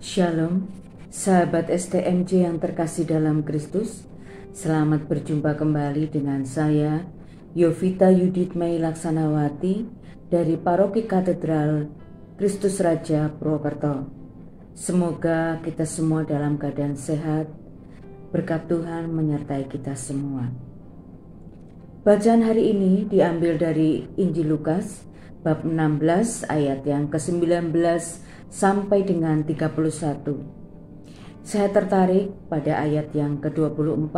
Shalom, sahabat STMJ yang terkasih dalam Kristus. Selamat berjumpa kembali dengan saya, Yovita Yudit Mei Laksanawati dari Paroki Katedral Kristus Raja Purwokerto. Semoga kita semua dalam keadaan sehat, berkat Tuhan menyertai kita semua. Bacaan hari ini diambil dari Injil Lukas, bab 16 ayat yang ke-19 sampai dengan 31. Saya tertarik pada ayat yang ke-24,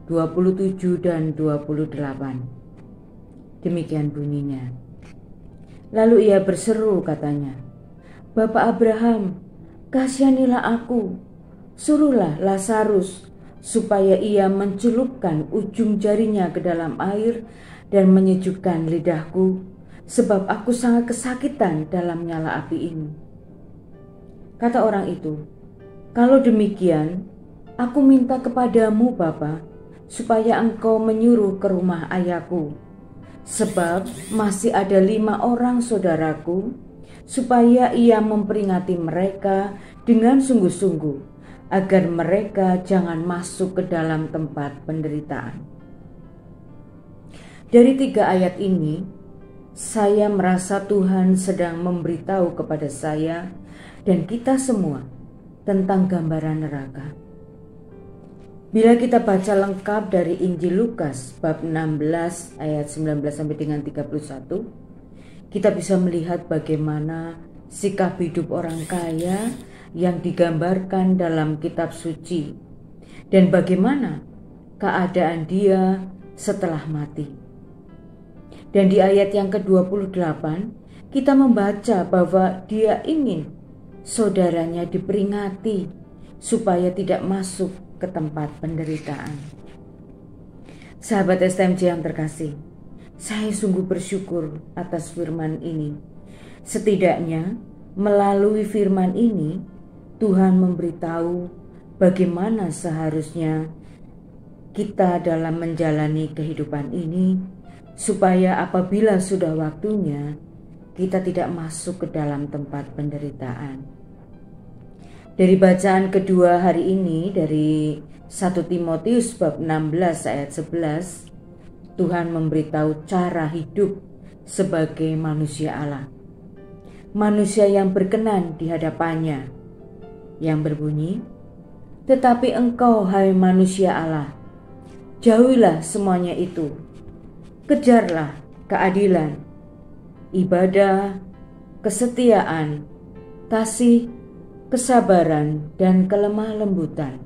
27 dan 28. Demikian bunyinya. Lalu ia berseru katanya, "Bapak Abraham, kasihanilah aku, suruhlah Lazarus supaya ia mencelupkan ujung jarinya ke dalam air dan menyejukkan lidahku, sebab aku sangat kesakitan dalam nyala api ini." Kata orang itu, "Kalau demikian, aku minta kepadamu Bapa, supaya engkau menyuruh ke rumah ayahku, sebab masih ada 5 orang saudaraku, supaya ia memperingati mereka dengan sungguh-sungguh, agar mereka jangan masuk ke dalam tempat penderitaan." Dari 3 ayat ini, saya merasa Tuhan sedang memberitahu kepada saya dan kita semua tentang gambaran neraka. Bila kita baca lengkap dari Injil Lukas bab 16 ayat 19 sampai dengan 31, kita bisa melihat bagaimana sikap hidup orang kaya yang digambarkan dalam kitab suci dan bagaimana keadaan dia setelah mati. Dan di ayat yang ke-28 kita membaca bahwa dia ingin saudaranya diperingati supaya tidak masuk ke tempat penderitaan. Sahabat STMJ yang terkasih, saya sungguh bersyukur atas firman ini. Setidaknya melalui firman ini Tuhan memberitahu bagaimana seharusnya kita dalam menjalani kehidupan ini, supaya apabila sudah waktunya kita tidak masuk ke dalam tempat penderitaan. Dari bacaan kedua hari ini dari 1 Timotius bab 16 ayat 11, Tuhan memberitahu cara hidup sebagai manusia Allah, manusia yang berkenan di hadapannya, yang berbunyi, "Tetapi engkau, hai manusia Allah, jauhilah semuanya itu, kejarlah keadilan, ibadah, kesetiaan, kasih, kesabaran, dan kelemah lembutan."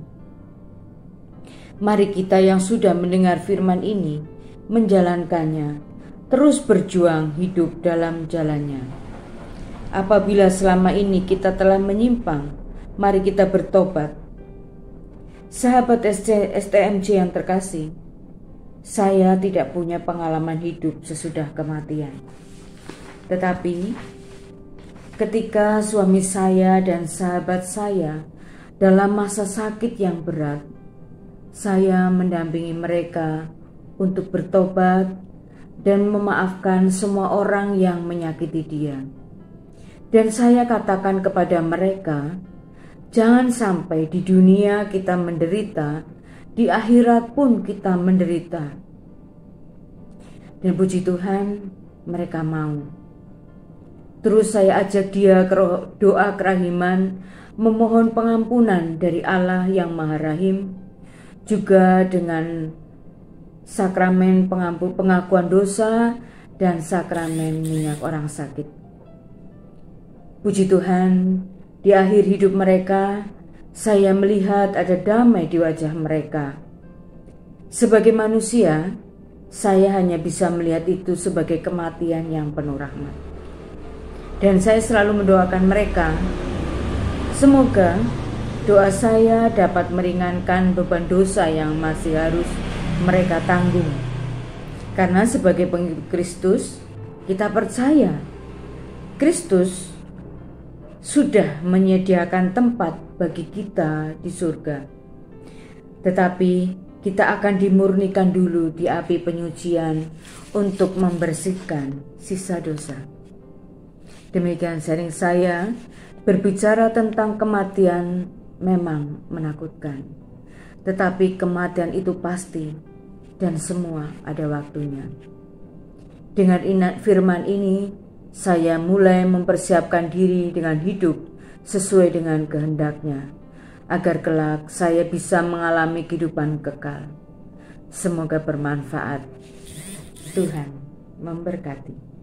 Mari kita yang sudah mendengar firman ini menjalankannya, terus berjuang hidup dalam jalannya. Apabila selama ini kita telah menyimpang, mari kita bertobat. Sahabat STMJ yang terkasih, saya tidak punya pengalaman hidup sesudah kematian. Tetapi ketika suami saya dan sahabat saya dalam masa sakit yang berat, saya mendampingi mereka untuk bertobat dan memaafkan semua orang yang menyakiti dia. Dan saya katakan kepada mereka, jangan sampai di dunia kita menderita, di akhirat pun kita menderita. Dan puji Tuhan, mereka mau. Terus saya ajak dia ke doa kerahiman, memohon pengampunan dari Allah yang Maha Rahim, juga dengan sakramen pengakuan dosa dan sakramen minyak orang sakit. Puji Tuhan, di akhir hidup mereka, saya melihat ada damai di wajah mereka. Sebagai manusia, saya hanya bisa melihat itu sebagai kematian yang penuh rahmat. Dan saya selalu mendoakan mereka, semoga doa saya dapat meringankan beban dosa yang masih harus mereka tanggung. Karena sebagai pengikut Kristus, kita percaya Kristus sudah menyediakan tempat bagi kita di surga. Tetapi kita akan dimurnikan dulu di api penyucian untuk membersihkan sisa dosa. Demikian sharing saya Berbicara tentang kematian memang menakutkan, tetapi kematian itu pasti dan semua ada waktunya. Dengan firman ini, saya mulai mempersiapkan diri dengan hidup sesuai dengan kehendak-Nya, agar kelak saya bisa mengalami kehidupan kekal. Semoga bermanfaat. Tuhan memberkati.